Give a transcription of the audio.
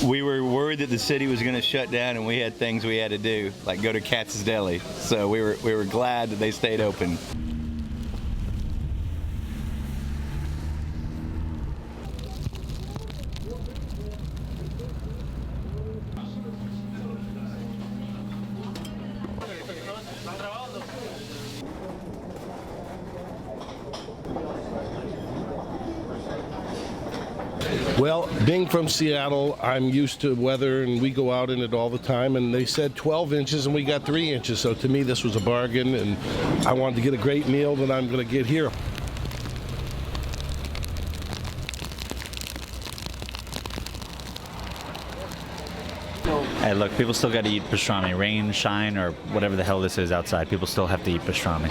We were worried that the city was going to shut down, and we had things we had to do, like go to Katz's Deli. So we were glad that they stayed open. Well, being from Seattle, I'm used to weather, and we go out in it all the time, and they said 12 inches, and we got 3 inches, so to me this was a bargain, and I wanted to get a great meal that I'm going to get here. Hey, look, people still got to eat pastrami. Rain, shine, or whatever the hell this is outside, people still have to eat pastrami.